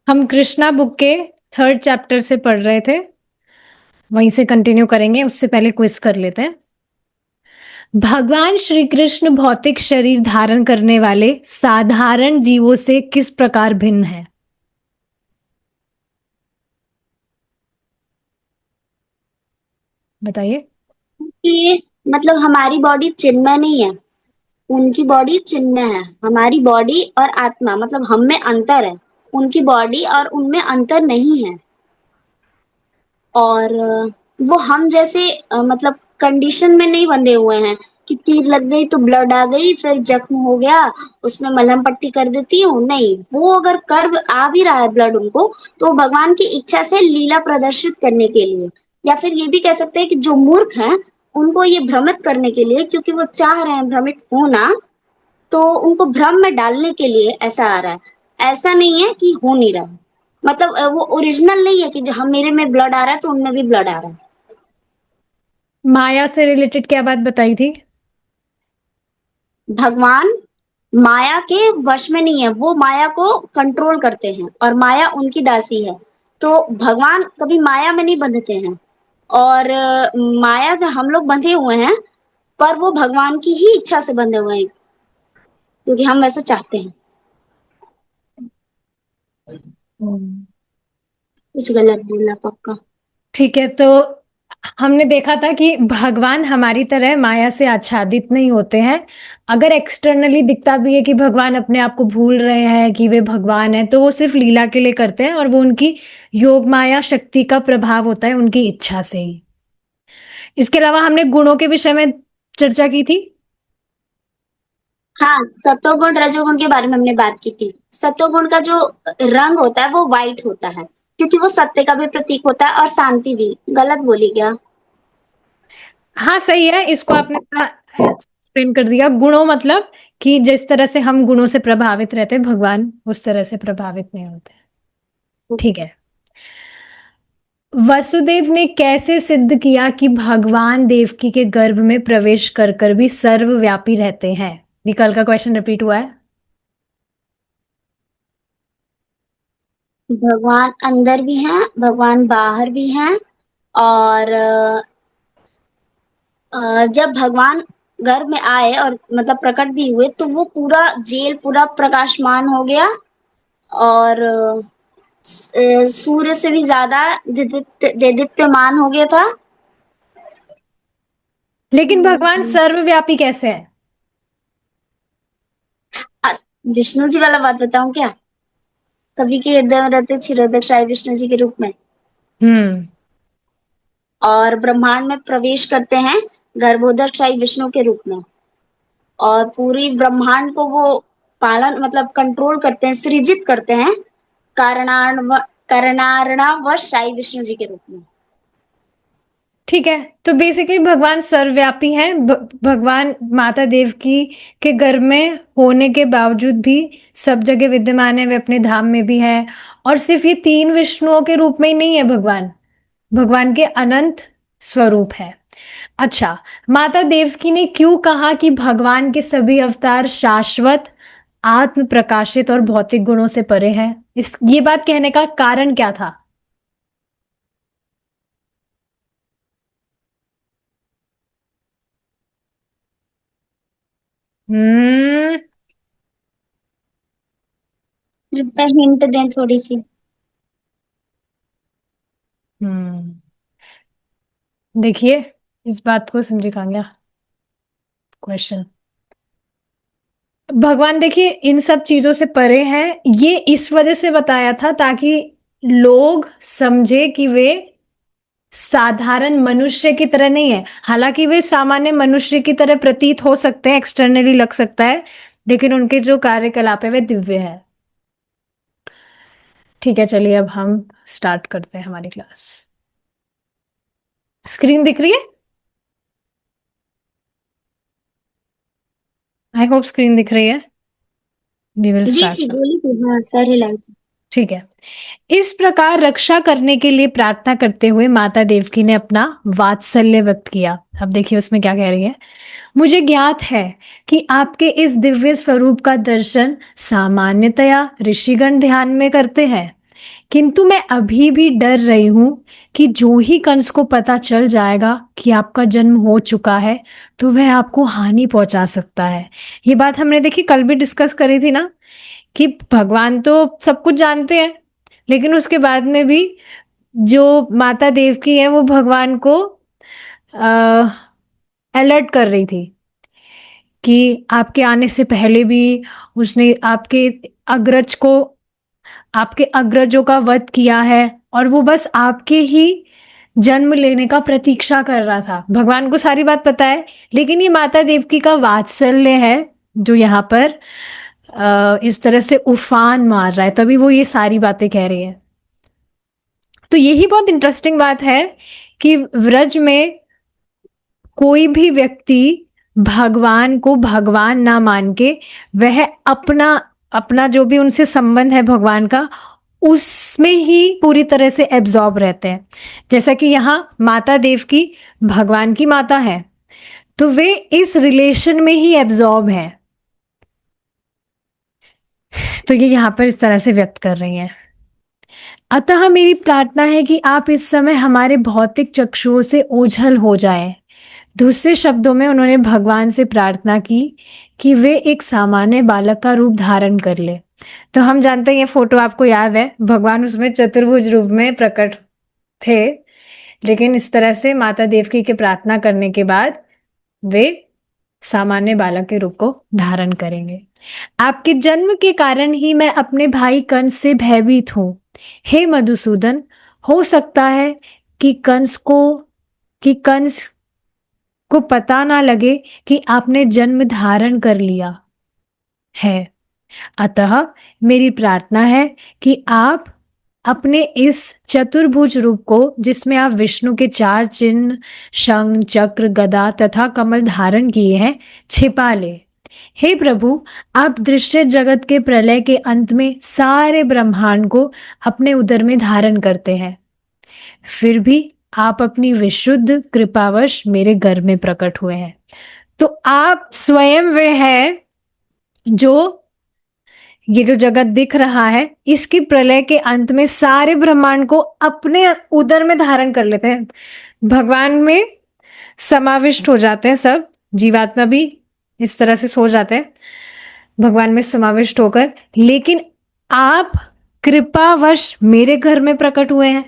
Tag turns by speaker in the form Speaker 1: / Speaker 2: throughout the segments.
Speaker 1: हम कृष्णा बुक के 3rd chapter से पढ़ रहे थे, वहीं से कंटिन्यू करेंगे। उससे पहले क्विज कर लेते हैं। भगवान श्री कृष्ण भौतिक शरीर धारण करने वाले साधारण जीवों से किस प्रकार भिन्न है? बताइए।
Speaker 2: कि मतलब हमारी बॉडी चिन्मय नहीं है, उनकी बॉडी चिन्मय है। हमारी बॉडी और आत्मा मतलब हम में अंतर है, उनकी बॉडी और उनमें अंतर नहीं है। और वो हम जैसे मतलब कंडीशन में नहीं बंधे हुए हैं कि तीर लग गई तो ब्लड आ गई, फिर जख्म हो गया उसमें मलहम पट्टी कर देती हूँ। नहीं, वो अगर कर आ भी रहा है ब्लड उनको, तो भगवान की इच्छा से लीला प्रदर्शित करने के लिए, या फिर ये भी कह सकते हैं कि जो मूर्ख हैं उनको ये भ्रमित करने के लिए, क्योंकि वो चाह रहे हैं भ्रमित होना, तो उनको भ्रम में डालने के लिए ऐसा आ रहा है। ऐसा नहीं है कि हो नहीं रहा है। मतलब वो ओरिजिनल नहीं है कि जो हम मेरे में ब्लड आ रहा है तो उनमें भी ब्लड आ रहा है।
Speaker 1: माया से रिलेटेड क्या बात बताई थी?
Speaker 2: भगवान माया के वश में नहीं है, वो माया को कंट्रोल करते हैं और माया उनकी दासी है। तो भगवान कभी माया में नहीं बंधते हैं, और माया में हम लोग बंधे हुए हैं, पर वो भगवान की ही इच्छा से बंधे हुए हैं, क्योंकि हम वैसा चाहते हैं।
Speaker 1: हम्म।
Speaker 2: कुछ गलत बोला पक्का।
Speaker 1: ठीक है, तो हमने देखा था कि भगवान हमारी तरह माया से आच्छादित नहीं होते हैं। अगर एक्सटर्नली दिखता भी है कि भगवान अपने आप को भूल रहे हैं कि वे भगवान हैं, तो वो सिर्फ लीला के लिए करते हैं और वो उनकी योग माया शक्ति का प्रभाव होता है, उनकी इच्छा से ही। इसके अलावा हमने गुणों के विषय में चर्चा की थी।
Speaker 2: हाँ, सतोगुण रजोगुण के बारे में हमने बात की थी। सतोगुण का जो रंग होता है वो व्हाइट होता है, क्योंकि वो सत्य का भी प्रतीक होता है और शांति भी। गलत बोली क्या?
Speaker 1: हाँ सही है, इसको आपने एक्सप्लेन कर दिया। गुणों मतलब कि जिस तरह से हम गुणों से प्रभावित रहते हैं, भगवान उस तरह से प्रभावित नहीं होते। ठीक है। वसुदेव ने कैसे सिद्ध किया कि भगवान देवकी के गर्भ में प्रवेश कर कर भी सर्वव्यापी रहते हैं? ये कल का क्वेश्चन रिपीट हुआ है।
Speaker 2: भगवान अंदर भी हैं, भगवान बाहर भी हैं। और जब भगवान गर्भ में आए और मतलब प्रकट भी हुए, तो वो पूरा जेल पूरा प्रकाशमान हो गया, और सूर्य से भी ज्यादा देदीप्यमान हो गया था।
Speaker 1: लेकिन भगवान सर्वव्यापी कैसे है?
Speaker 2: अ, विष्णु जी वाला बात बताऊं क्या? कवि के हृदय में रहते क्षीरोदक विष्णु जी के रूप में,
Speaker 1: हम्म।
Speaker 2: और ब्रह्मांड में प्रवेश करते हैं गर्भोदक विष्णु के रूप में, और पूरी ब्रह्मांड को वो पालन मतलब कंट्रोल करते हैं, सृजित करते हैं कारणार्णव कारणार्णवश विष्णु जी के रूप में।
Speaker 1: ठीक है, तो बेसिकली भगवान सर्वव्यापी हैं। भगवान माता देवकी के गर्भ में होने के बावजूद भी सब जगह विद्यमान है, वे अपने धाम में भी हैं। और सिर्फ ये 3 विष्णुओं के रूप में ही नहीं है, भगवान भगवान के अनंत स्वरूप है। अच्छा, माता देवकी ने क्यों कहा कि भगवान के सभी अवतार शाश्वत, आत्म प्रकाशित और भौतिक गुणों से परे हैं? ये बात कहने का कारण क्या था? हम्म।
Speaker 2: कृपया हिंट दें थोड़ी सी।
Speaker 1: हम्म। देखिए, इस बात को समझे कांग्या क्वेश्चन। भगवान देखिए इन सब चीजों से परे हैं, ये इस वजह से बताया था ताकि लोग समझे कि वे साधारण मनुष्य की तरह नहीं है। हालांकि वे सामान्य मनुष्य की तरह प्रतीत हो सकते हैं, एक्सटर्नली लग सकता है, लेकिन उनके जो कार्यकलाप है वे दिव्य है। ठीक है, चलिए अब हम स्टार्ट करते हैं हमारी क्लास। स्क्रीन दिख रही है? आई होप स्क्रीन दिख रही है। वी विल
Speaker 2: जी जी,
Speaker 1: स्टार्ट।
Speaker 2: बोली थी, हाँ सर हिलाई थी।
Speaker 1: ठीक है। इस प्रकार रक्षा करने के लिए प्रार्थना करते हुए माता देवकी ने अपना वात्सल्य व्यक्त किया। अब देखिए उसमें क्या कह रही है। मुझे ज्ञात है कि आपके इस दिव्य स्वरूप का दर्शन सामान्यतया ऋषिगण ध्यान में करते हैं, किंतु मैं अभी भी डर रही हूँ कि जो ही कंस को पता चल जाएगा कि आपका जन्म हो चुका है, तो वह आपको हानि पहुँचा सकता है। ये बात हमने देखी कल भी डिस्कस करी थी ना, कि भगवान तो सब कुछ जानते हैं, लेकिन उसके बाद में भी जो माता देवकी है वो भगवान को अलर्ट कर रही थी कि आपके आने से पहले भी उसने आपके अग्रजों का वध किया है, और वो बस आपके ही जन्म लेने का प्रतीक्षा कर रहा था। भगवान को सारी बात पता है, लेकिन ये माता देवकी का वात्सल्य है जो यहाँ पर इस तरह से उफान मार रहा है, तभी वो ये सारी बातें कह रही है। तो यही बहुत इंटरेस्टिंग बात है कि व्रज में कोई भी व्यक्ति भगवान को भगवान ना मान के वह अपना अपना जो भी उनसे संबंध है भगवान का, उसमें ही पूरी तरह से एब्जॉर्ब रहते हैं। जैसा कि यहाँ माता देवकी भगवान की माता है, तो वे इस रिलेशन में ही एब्जॉर्ब हैं। तो ये यहाँ पर इस तरह से व्यक्त कर रही हैं। अतः मेरी प्रार्थना है कि आप इस समय हमारे भौतिक चक्षुओं से ओझल हो जाएं। दूसरे शब्दों में उन्होंने भगवान से प्रार्थना की कि वे एक सामान्य बालक का रूप धारण कर ले। तो हम जानते हैं, ये फोटो आपको याद है, भगवान उसमें चतुर्भुज रूप में प्रकट थे, लेकिन इस तरह से माता देवकी के प्रार्थना करने के बाद वे सामान्य बालक के रूप को धारण करेंगे। आपके जन्म के कारण ही मैं अपने भाई कंस से भयभीत हूं। हे मधुसूदन, हो सकता है कि कंस को पता ना लगे कि आपने जन्म धारण कर लिया है। अतः मेरी प्रार्थना है कि आप अपने इस चतुर्भुज रूप को, जिसमें आप विष्णु के 4 चिन्ह शंख, चक्र, गदा तथा कमल धारण किए हैं, छिपा ले। हे प्रभु, आप दृश्य जगत के प्रलय के अंत में सारे ब्रह्मांड को अपने उदर में धारण करते हैं, फिर भी आप अपनी विशुद्ध कृपावश मेरे घर में प्रकट हुए हैं। तो आप स्वयं वे हैं जो ये जो जगत दिख रहा है, इसकी प्रलय के अंत में सारे ब्रह्मांड को अपने उदर में धारण कर लेते हैं। भगवान में समाविष्ट हो जाते हैं सब, जीवात्मा भी इस तरह से सो जाते हैं भगवान में समाविष्ट होकर, लेकिन आप कृपावश मेरे घर में प्रकट हुए हैं।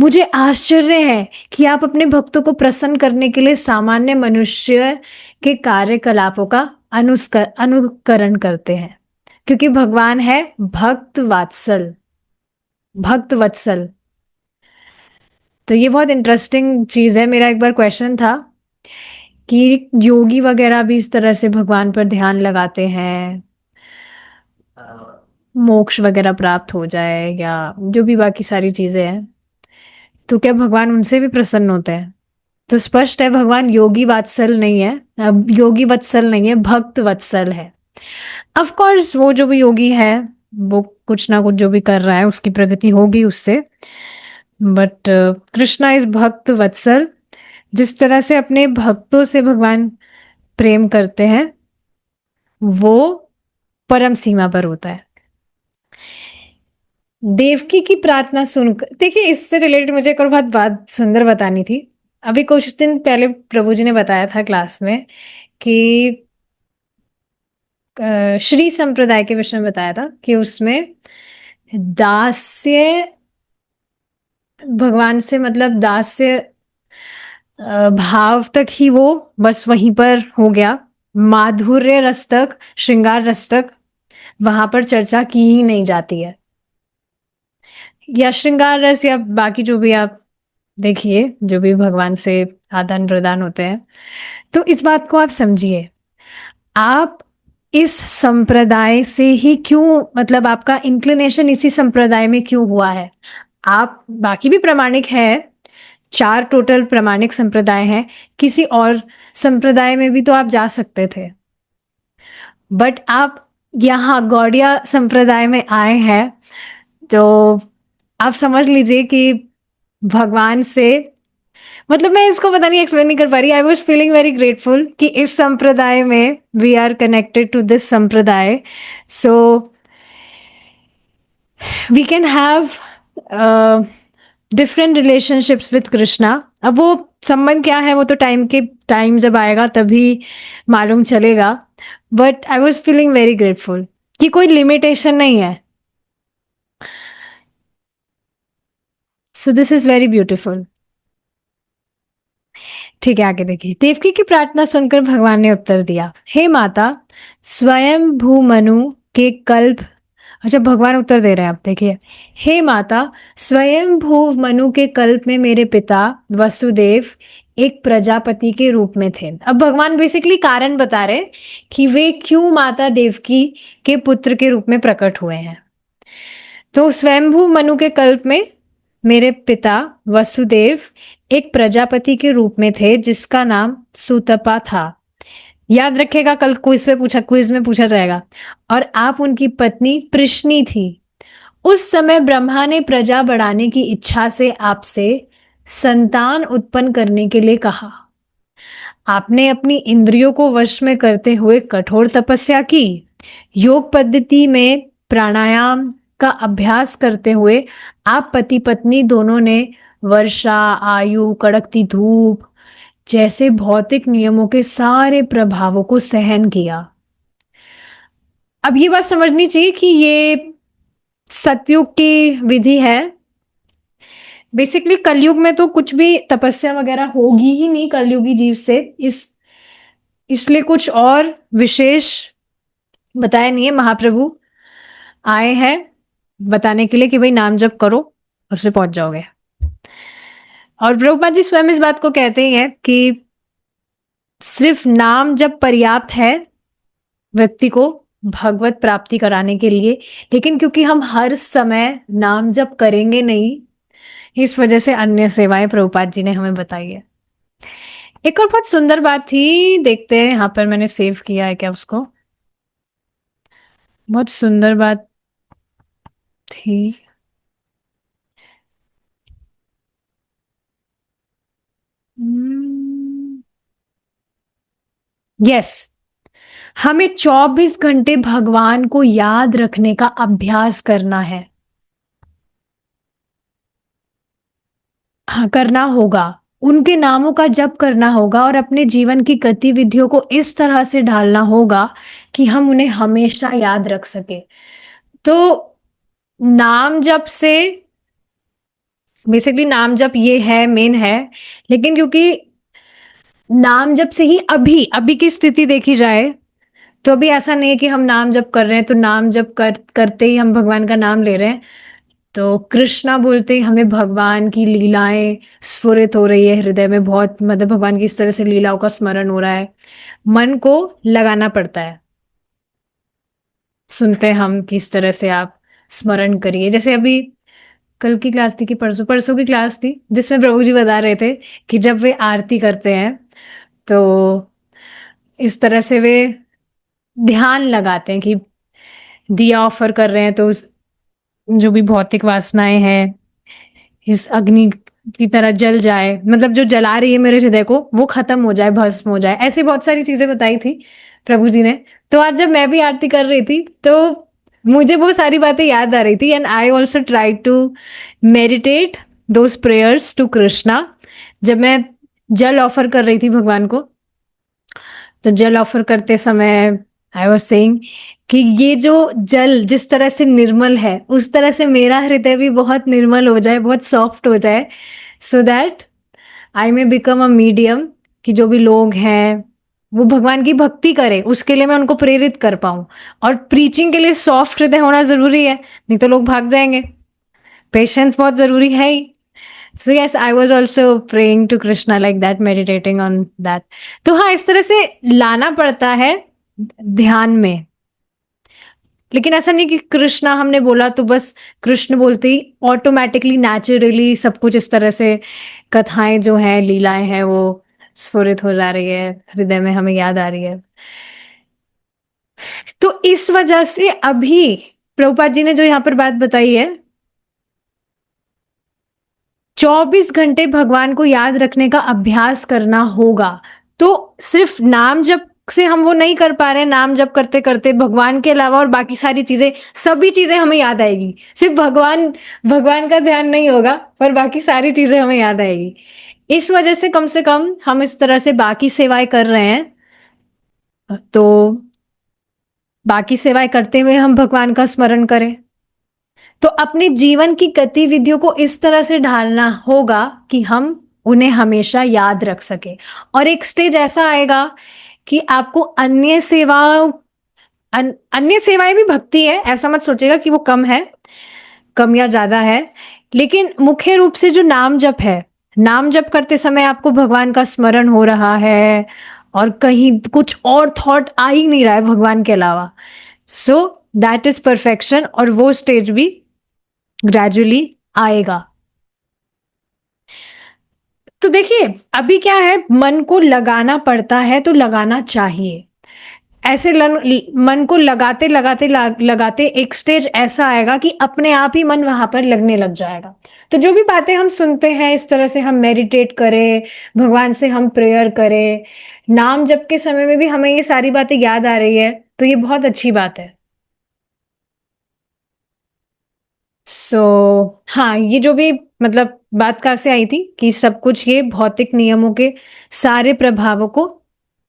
Speaker 1: मुझे आश्चर्य है कि आप अपने भक्तों को प्रसन्न करने के लिए सामान्य मनुष्य के कार्यकलापों का अनुकरण करते हैं, क्योंकि भगवान है भक्त वत्सल। तो ये बहुत इंटरेस्टिंग चीज है। मेरा एक बार क्वेश्चन था कि योगी वगैरह भी इस तरह से भगवान पर ध्यान लगाते हैं, मोक्ष वगैरह प्राप्त हो जाए या जो भी बाकी सारी चीजें हैं, तो क्या भगवान उनसे भी प्रसन्न होते हैं? तो स्पष्ट है, भगवान योगी वत्सल नहीं है, योगी वत्सल नहीं है, भक्त वत्सल है। ऑफ कोर्स वो जो भी योगी है वो कुछ ना कुछ जो भी कर रहा है उसकी प्रगति होगी उससे, बट कृष्णा इज भक्त वत्सल। जिस तरह से अपने भक्तों से भगवान प्रेम करते हैं वो परम सीमा पर होता है। देवकी की प्रार्थना सुनकर, देखिए इससे रिलेटेड मुझे एक और बात सुंदर बतानी थी। अभी कुछ दिन पहले प्रभु जी ने बताया था क्लास में कि श्री संप्रदाय के विषय में बताया था कि उसमें दास्य भगवान से मतलब दास्य भाव तक ही वो बस वहीं पर हो गया, माधुर्य रस तक, श्रृंगार रस तक वहां पर चर्चा की ही नहीं जाती है, या श्रृंगार रस या बाकी जो भी आप देखिए जो भी भगवान से आदान प्रदान होते हैं। तो इस बात को आप समझिए, आप इस संप्रदाय से ही क्यों, मतलब आपका इंक्लिनेशन इसी संप्रदाय में क्यों हुआ है? आप बाकी भी प्रामाणिक है, 4 टोटल प्रामाणिक संप्रदाय हैं, किसी और संप्रदाय में भी तो आप जा सकते थे, बट आप यहाँ गौड़िया संप्रदाय में आए हैं। तो आप समझ लीजिए कि भगवान से, मतलब मैं इसको पता नहीं एक्सप्लेन नहीं कर पा रही। I was feeling very grateful कि इस संप्रदाय में we are connected to this संप्रदाय। So we can have different relationships with Krishna. अब वो संबंध क्या है वो तो टाइम जब आएगा तभी मालूम चलेगा, but I was feeling very grateful कि कोई लिमिटेशन नहीं है। So this is very beautiful. ठीक है, आगे देखिए। देवकी की प्रार्थना सुनकर भगवान ने उत्तर दिया, हे माता, स्वयं भू मनु के कल्प। अच्छा, भगवान उत्तर दे रहे हैं, आप देखिए। हे माता, स्वयं भू मनु के कल्प में मेरे पिता वसुदेव एक प्रजापति के रूप में थे। अब भगवान बेसिकली कारण बता रहे हैं कि वे क्यों माता देवकी के पुत्र के रूप में प्रकट हुए हैं। तो स्वयंभू मनु के कल्प में मेरे पिता वसुदेव एक प्रजापति के रूप में थे जिसका नाम सुतपा था। याद रखेगा, कल क्विज में पूछा जाएगा। और आप उनकी पत्नी प्रश्नी थी। उस समय ब्रह्मा ने प्रजा बढ़ाने की इच्छा से आपसे संतान उत्पन्न करने के लिए कहा। आपने अपनी इंद्रियों को वश में करते हुए कठोर तपस्या की। योग पद्धति में प्राणायाम का अभ्यास करते हुए आप पति पत्नी दोनों ने वर्षा, आयु, कड़कती धूप जैसे भौतिक नियमों के सारे प्रभावों को सहन किया। अब ये बात समझनी चाहिए कि ये सतयुग की विधि है। बेसिकली कलयुग में तो कुछ भी तपस्या वगैरह होगी ही नहीं कलयुगी जीव से, इसलिए कुछ और विशेष बताया नहीं है। महाप्रभु आए हैं बताने के लिए कि भाई नाम जप करो और उससे पहुंच जाओगे। और प्रभुपाद जी स्वयं इस बात को कहते ही हैं कि सिर्फ नाम जप पर्याप्त है व्यक्ति को भगवत प्राप्ति कराने के लिए, लेकिन क्योंकि हम हर समय नाम जप करेंगे नहीं, इस वजह से अन्य सेवाएं प्रभुपाद जी ने हमें बताई है। एक और बहुत सुंदर बात थी, देखते हैं यहाँ पर मैंने सेव किया है क्या उसको। बहुत सुंदर बात थी। यस, हमें 24 घंटे भगवान को याद रखने का अभ्यास करना है। हाँ, करना होगा। उनके नामों का जप करना होगा और अपने जीवन की गतिविधियों को इस तरह से ढालना होगा कि हम उन्हें हमेशा याद रख सके। तो नाम जप से बेसिकली नाम जप ये है, मेन है। लेकिन क्योंकि नाम जप से ही अभी अभी की स्थिति देखी जाए तो अभी ऐसा नहीं है कि हम नाम जप कर रहे हैं तो नाम जप करते ही हम भगवान का नाम ले रहे हैं। तो कृष्णा बोलते ही हमें भगवान की लीलाएं स्फुरित हो रही है हृदय में, बहुत मतलब भगवान की इस तरह से लीलाओं का स्मरण हो रहा है। मन को लगाना पड़ता है। सुनते हैं हम किस तरह से आप स्मरण करिए। जैसे अभी कल की क्लास थी कि परसों परसों की क्लास थी जिसमें प्रभु जी बता रहे थे कि जब वे आरती करते हैं तो इस तरह से वे ध्यान लगाते हैं कि दिया ऑफर कर रहे हैं तो उस जो भी भौतिक वासनाएं हैं इस अग्नि की तरह जल जाए, मतलब जो जला रही है मेरे हृदय को वो खत्म हो जाए, भस्म हो जाए। ऐसी बहुत सारी चीजें बताई थी प्रभु जी ने। तो आज जब मैं भी आरती कर रही थी तो मुझे वो सारी बातें याद आ रही थी and I also try to meditate those prayers to Krishna. जब मैं जल ऑफर कर रही थी भगवान को तो जल ऑफर करते समय आई वॉज सेइंग कि ये जो जल जिस तरह से निर्मल है उस तरह से मेरा हृदय भी बहुत निर्मल हो जाए, बहुत सॉफ्ट हो जाए, so that I may become a medium कि जो भी लोग हैं वो भगवान की भक्ति करें, उसके लिए मैं उनको प्रेरित कर पाऊं। और प्रीचिंग के लिए सॉफ्ट हृदय होना जरूरी है, नहीं तो लोग भाग जाएंगे। पेशेंस बहुत जरूरी है ही। So yes, I was also praying to Krishna like that, meditating on that. तो हाँ, इस तरह से लाना पड़ता है ध्यान में। लेकिन ऐसा नहीं कि कृष्णा हमने बोला तो बस कृष्ण बोलते ही ऑटोमेटिकली नेचुरली सब कुछ इस तरह से कथाएं जो हैं, लीलाएं हैं, वो स्फुरित हो जा रही है हृदय में, हमें याद आ रही है। तो इस वजह से अभी प्रभुपाद जी ने जो यहाँ पर बात बताई है, 24 घंटे भगवान को याद रखने का अभ्यास करना होगा। तो सिर्फ नाम जप से हम वो नहीं कर पा रहे हैं, नाम जप करते करते भगवान के अलावा और बाकी सारी चीजें, सभी चीजें हमें याद आएगी, सिर्फ भगवान भगवान का ध्यान नहीं होगा पर बाकी सारी चीजें हमें याद आएगी। इस वजह से कम हम इस तरह से बाकी सेवाएं कर रहे हैं, तो बाकी सेवाएं करते हुए हम भगवान का स्मरण करें। तो अपने जीवन की गतिविधियों को इस तरह से ढालना होगा कि हम उन्हें हमेशा याद रख सके। और एक स्टेज ऐसा आएगा कि आपको अन्य सेवाएं भी भक्ति है, ऐसा मत सोचेगा कि वो कम है, कम या ज्यादा है, लेकिन मुख्य रूप से जो नाम जप है, नाम जप करते समय आपको भगवान का स्मरण हो रहा है और कहीं कुछ और थॉट आ ही नहीं रहा है भगवान के अलावा, सो दैट इज परफेक्शन। और वो स्टेज भी ग्रेजुअली आएगा। तो देखिए अभी क्या है, मन को लगाना पड़ता है तो लगाना चाहिए। ऐसे मन को लगाते लगाते लगाते एक स्टेज ऐसा आएगा कि अपने आप ही मन वहां पर लगने लग जाएगा। तो जो भी बातें हम सुनते हैं, इस तरह से हम मेडिटेट करें, भगवान से हम प्रेयर करें, नाम जप के समय में भी हमें ये सारी बातें याद आ रही है, तो ये बहुत अच्छी बात है। हाँ, ये जो भी मतलब बात कहाँ से आई थी कि सब कुछ ये भौतिक नियमों के सारे प्रभावों को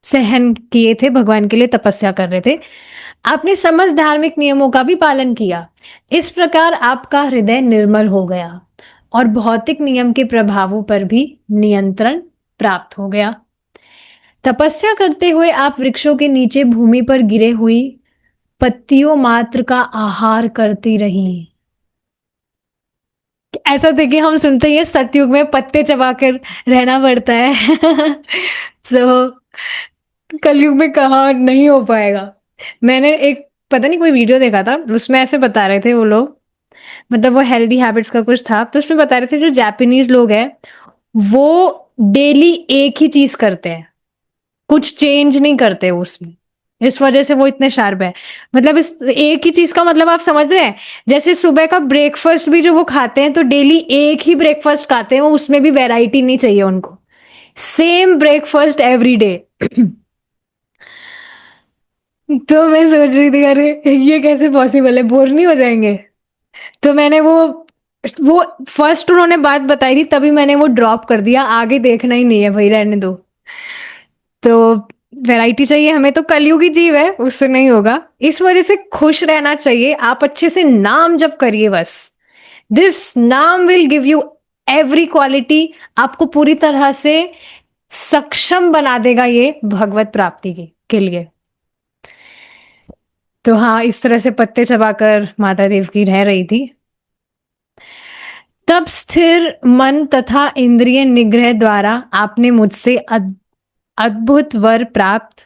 Speaker 1: सहन किए थे, भगवान के लिए तपस्या कर रहे थे। आपने समझ धार्मिक नियमों का भी पालन किया, इस प्रकार आपका हृदय निर्मल हो गया और भौतिक नियम के प्रभावों पर भी नियंत्रण प्राप्त हो गया। तपस्या करते हुए आप वृक्षों के नीचे भूमि पर गिरे हुई पत्तियों मात्र का आहार करती रही। ऐसा थे कि हम सुनते ही सतयुग में पत्ते चबाकर रहना पड़ता है तो कलयुग में कहा नहीं हो पाएगा। मैंने एक पता नहीं कोई वीडियो देखा था, उसमें ऐसे बता रहे थे वो लोग, मतलब वो हेल्दी हैबिट्स का कुछ था, तो उसमें बता रहे थे जो जापानीज लोग हैं वो डेली एक ही चीज करते हैं, कुछ चेंज नहीं करते उसमें, इस वजह से वो इतने शार्प है। मतलब इस एक ही चीज का मतलब आप समझ रहे हैं, जैसे सुबह का ब्रेकफास्ट भी जो वो खाते हैं तो डेली एक ही ब्रेकफास्ट खाते हैं, वो उसमें भी वैरायटी नहीं चाहिए उनको, सेम ब्रेकफास्ट एवरी डे तो मैं सोच रही थी अरे ये कैसे पॉसिबल है, बोर नहीं हो जाएंगे। तो मैंने वो फर्स्ट उन्होंने बात बताई थी तभी मैंने वो ड्रॉप कर दिया, आगे देखना ही नहीं है भाई, रहने दो। तो वैरायटी चाहिए हमें, तो कलयुगी जीव है, उससे नहीं होगा। इस वजह से खुश रहना चाहिए, आप अच्छे से नाम जप करिए बस। दिस नाम will give you every quality, आपको पूरी तरह से सक्षम बना देगा ये भगवत प्राप्ति के लिए। तो हाँ, इस तरह से पत्ते चबाकर माता देव की रह रही थी। तब स्थिर मन तथा इंद्रिय निग्रह द्वारा आपने मुझसे अद्भुत वर प्राप्त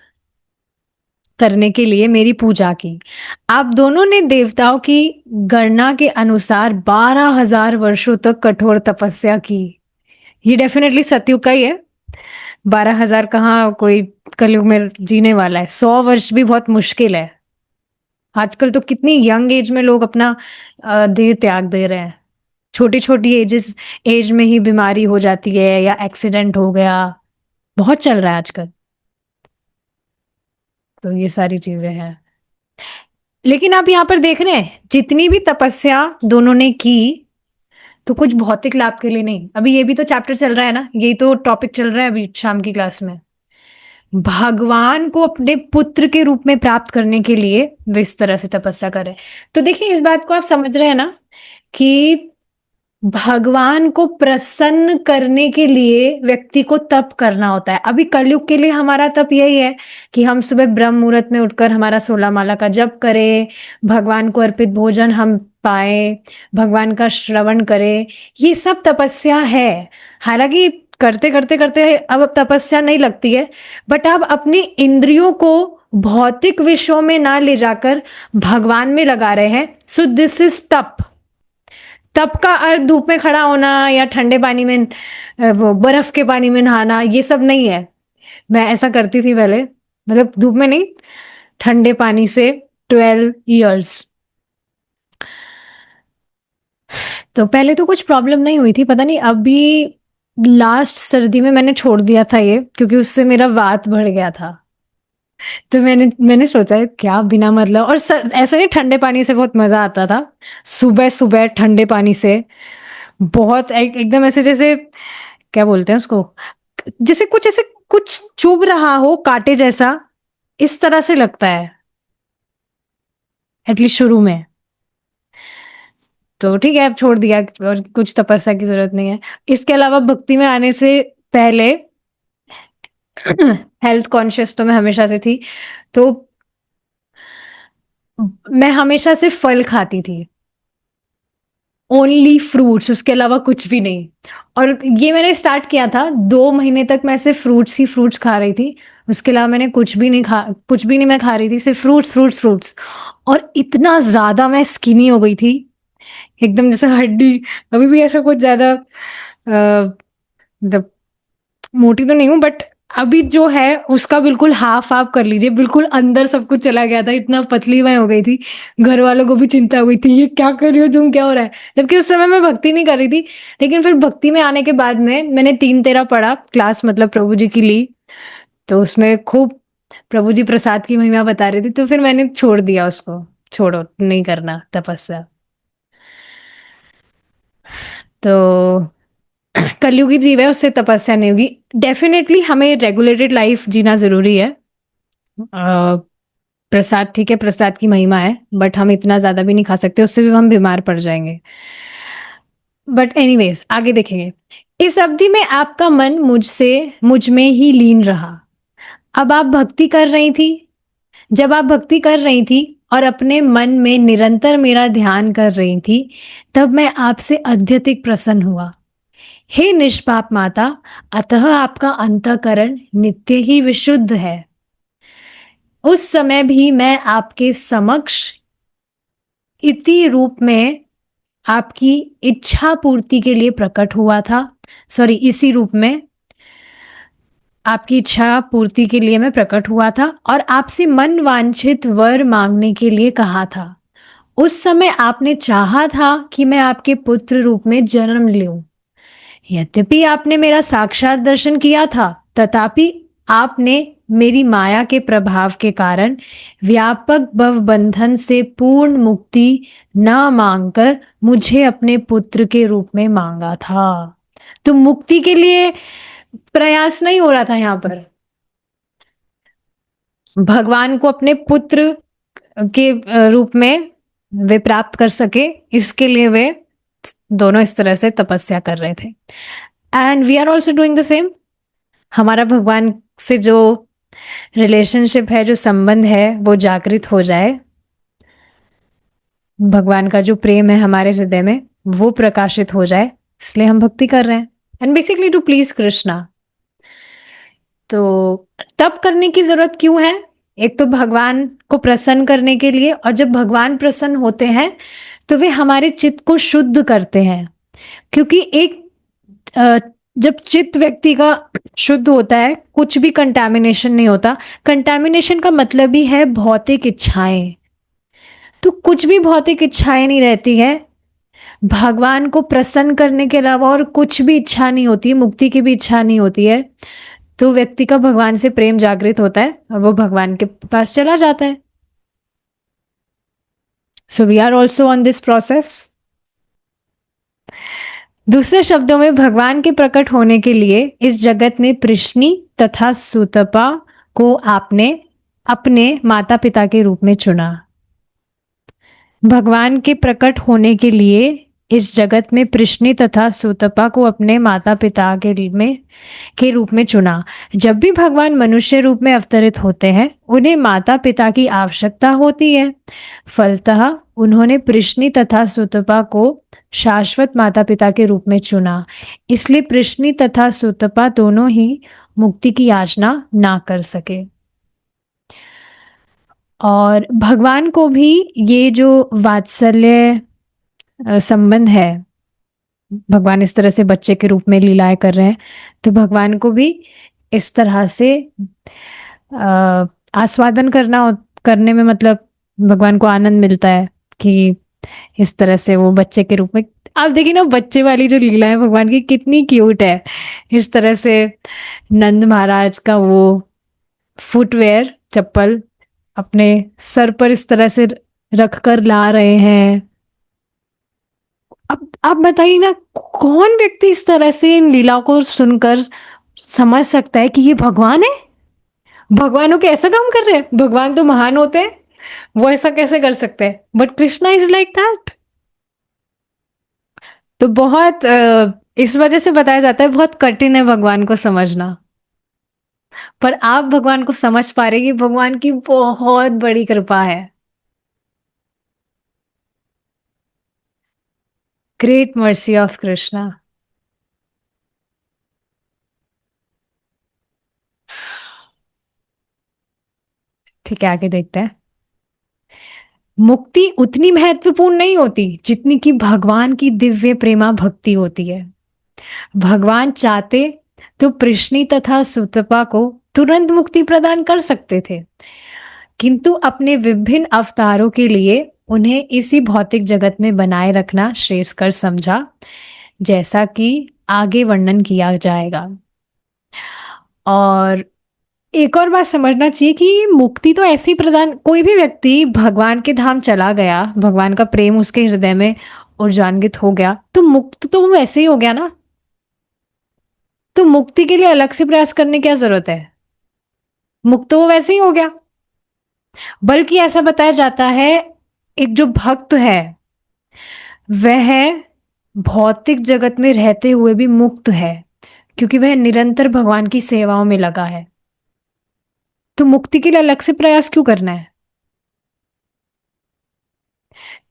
Speaker 1: करने के लिए मेरी पूजा की। आप दोनों ने देवताओं की गणना के अनुसार 12,000 वर्षों तक कठोर तपस्या की। ये डेफिनेटली सतयुग का ही है, 12,000 कहाँ कोई कलयुग में जीने वाला है। 100 वर्ष भी बहुत मुश्किल है। आजकल तो कितनी यंग एज में लोग अपना देह त्याग दे रहे हैं, छोटी छोटी एज में ही बीमारी हो जाती है या एक्सीडेंट हो गया, बहुत चल रहा है आजकल। तो ये सारी चीजें हैं, लेकिन आप यहाँ पर देख रहे हैं जितनी भी तपस्या दोनों ने की तो कुछ भौतिक लाभ के लिए नहीं। अभी ये भी तो चैप्टर चल रहा है ना, यही तो टॉपिक चल रहा है अभी शाम की क्लास में। भगवान को अपने पुत्र के रूप में प्राप्त करने के लिए वे इस तरह से तपस्या करें। तो देखिए इस बात को आप समझ रहे हैं ना कि भगवान को प्रसन्न करने के लिए व्यक्ति को तप करना होता है। अभी कलयुग के लिए हमारा तप यही है कि हम सुबह ब्रह्म मुहूर्त में उठकर हमारा 16 माला का जप करें, भगवान को अर्पित भोजन हम पाए, भगवान का श्रवण करें, ये सब तपस्या है। हालांकि करते करते करते अब तपस्या नहीं लगती है, बट आप अपनी इंद्रियों को भौतिक विषयों में ना ले जाकर भगवान में लगा रहे हैं। सो दिस इज तप। तप का अर्थ धूप में खड़ा होना या ठंडे पानी में वो बर्फ के पानी में नहाना, ये सब नहीं है। मैं ऐसा करती थी पहले, मतलब धूप में नहीं, ठंडे पानी से 12 इयर्स। तो पहले तो कुछ प्रॉब्लम नहीं हुई थी, पता नहीं अभी लास्ट सर्दी में मैंने छोड़ दिया था ये, क्योंकि उससे मेरा वात बढ़ गया था। तो मैंने सोचा क्या बिना मतलब, और ऐसा नहीं, ठंडे पानी से बहुत मजा आता था। सुबह सुबह ठंडे पानी से बहुत एकदम ऐसे जैसे, क्या बोलते हैं उसको, जैसे कुछ ऐसे कुछ चुभ रहा हो कांटे जैसा, इस तरह से लगता है एटलीस्ट शुरू में। तो ठीक है, अब छोड़ दिया और कुछ तपस्या की जरूरत नहीं है। इसके अलावा भक्ति में आने से पहले हेल्थ कॉन्शियस तो मैं हमेशा से थी, तो मैं हमेशा से फल खाती थी, ओनली फ्रूट्स, उसके अलावा कुछ भी नहीं। और ये मैंने स्टार्ट किया था, 2 महीने तक मैं सिर्फ फ्रूट्स ही फ्रूट्स खा रही थी। उसके अलावा मैंने कुछ भी नहीं मैं खा रही थी, सिर्फ फ्रूट्स फ्रूट्स फ्रूट्स। और इतना ज्यादा मैं स्किनी हो गई थी, एकदम जैसे हड्डी। अभी भी ऐसा कुछ ज्यादा मतलब मोटी तो नहीं हूँ, बट अभी जो है उसका बिल्कुल हाफ हाफ कर लीजिए, बिल्कुल अंदर सब कुछ चला गया था, इतना पतली मैं हो गई थी। घर वालों को भी चिंता हो गई थी, ये क्या कर रही हो तुम, क्या हो रहा है। जबकि उस समय मैं भक्ति नहीं कर रही थी। लेकिन फिर भक्ति में आने के बाद में मैंने 3 तेरा पढ़ा क्लास, मतलब प्रभु जी की ली। तो उसमें खूब प्रभु जी प्रसाद की महिमा बता रहे थे, तो फिर मैंने छोड़ दिया उसको, छोड़ो नहीं करना तपस्या। तो कलयुगी जीव है, उससे तपस्या नहीं होगी। डेफिनेटली हमें रेगुलेटेड लाइफ जीना जरूरी है। प्रसाद ठीक है, प्रसाद की महिमा है, बट हम इतना ज्यादा भी नहीं खा सकते, उससे भी हम बीमार पड़ जाएंगे। बट एनीवेज आगे देखेंगे। इस अवधि में आपका मन मुझ में ही लीन रहा। अब आप भक्ति कर रही थी जब आप भक्ति कर रही थी और अपने मन में निरंतर मेरा ध्यान कर रही थी, तब मैं आपसे अत्यधिक प्रसन्न हुआ। हे निष्पाप माता, अतः आपका अंतःकरण नित्य ही विशुद्ध है। उस समय भी मैं आपके समक्ष इति रूप में आपकी इच्छा पूर्ति के लिए प्रकट हुआ था। सॉरी, इसी रूप में आपकी इच्छा पूर्ति के लिए मैं प्रकट हुआ था और आपसे मन वांछित वर मांगने के लिए कहा था। उस समय आपने चाहा था कि मैं आपके पुत्र रूप में जन्म लूं। यद्यपि आपने मेरा साक्षात दर्शन किया था, तथापि आपने मेरी माया के प्रभाव के कारण व्यापक भव बंधन से पूर्ण मुक्ति न मांगकर मुझे अपने पुत्र के रूप में मांगा था। तो मुक्ति के लिए प्रयास नहीं हो रहा था यहाँ पर, भगवान को अपने पुत्र के रूप में वे प्राप्त कर सके, इसके लिए वे दोनों इस तरह से तपस्या कर रहे थे। And we are also doing the same. हमारा भगवान से जो रिलेशनशिप है, जो संबंध है, वो जागृत हो जाए, भगवान का जो प्रेम है हमारे हृदय में वो प्रकाशित हो जाए, इसलिए हम भक्ति कर रहे हैं। And basically to please Krishna. तो तब करने की जरूरत क्यों है? एक तो भगवान को प्रसन्न करने के लिए, और जब भगवान प्रसन्न होते हैं तो वे हमारे चित्त को शुद्ध करते हैं। क्योंकि जब चित्त व्यक्ति का शुद्ध होता है, कुछ भी कंटैमिनेशन नहीं होता। कंटैमिनेशन का मतलब ही है भौतिक इच्छाएं। तो कुछ भी भौतिक इच्छाएं नहीं रहती है, भगवान को प्रसन्न करने के अलावा और कुछ भी इच्छा नहीं होती है, मुक्ति की भी इच्छा नहीं होती है। तो व्यक्ति का भगवान से प्रेम जागृत होता है और वो भगवान के पास चला जाता है। So we are also on this process. दूसरे शब्दों में, भगवान के प्रकट होने के लिए इस जगत में प्रश्नि तथा सुतपा को आपने अपने माता पिता के रूप में चुना। भगवान के प्रकट होने के लिए इस जगत में प्रश्नि तथा सुतपा को अपने माता पिता के रूप में चुना। जब भी भगवान मनुष्य रूप में अवतरित होते हैं, उन्हें माता पिता की आवश्यकता होती है। फलतः उन्होंने प्रश्नि तथा सुतपा को शाश्वत माता पिता के रूप में चुना। इसलिए प्रश्नि तथा सुतपा दोनों ही मुक्ति की याचना ना कर सके। और भगवान को भी ये जो वात्सल्य संबंध है, भगवान इस तरह से बच्चे के रूप में लीलाएं कर रहे हैं, तो भगवान को भी इस तरह से आस्वादन करने में, मतलब भगवान को आनंद मिलता है कि इस तरह से वो बच्चे के रूप में। आप देखिए ना, बच्चे वाली जो लीला है भगवान की कितनी क्यूट है। इस तरह से नंद महाराज का वो फुटवेयर, चप्पल अपने सर पर इस तरह से रख कर ला रहे हैं। अब आप बताइए ना, कौन व्यक्ति इस तरह से इन लीलाओं को सुनकर समझ सकता है कि ये भगवान है? भगवानों के ऐसा काम कर रहे हैं? भगवान तो महान होते हैं, वो ऐसा कैसे कर सकते हैं? But Krishna is like that. तो बहुत इस वजह से बताया जाता है बहुत कठिन है भगवान को समझना। पर आप भगवान को समझ पा रहे, ये भगवान की बहुत बड़ी कृपा है। Great mercy of Krishna. ठीक है, आगे देखते हैं। मुक्ति उतनी महत्वपूर्ण नहीं होती जितनी कि भगवान की दिव्य प्रेमा भक्ति होती है। भगवान चाहते तो प्रश्नि तथा सुतपा को तुरंत मुक्ति प्रदान कर सकते थे, किंतु अपने विभिन्न अवतारों के लिए उन्हें इसी भौतिक जगत में बनाए रखना श्रेयस्कर समझा, जैसा कि आगे वर्णन किया जाएगा। और एक और बात समझना चाहिए कि मुक्ति तो ऐसी प्रदान, कोई भी व्यक्ति भगवान के धाम चला गया, भगवान का प्रेम उसके हृदय में ऊर्जान्वित हो गया, तो मुक्त तो वो वैसे ही हो गया ना। तो मुक्ति के लिए अलग से प्रयास करने की क्या जरूरत है? मुक्त तो वो वैसे ही हो गया। बल्कि ऐसा बताया जाता है, एक जो भक्त है वह भौतिक जगत में रहते हुए भी मुक्त है, क्योंकि वह निरंतर भगवान की सेवाओं में लगा है। तो मुक्ति के लिए अलग से प्रयास क्यों करना है?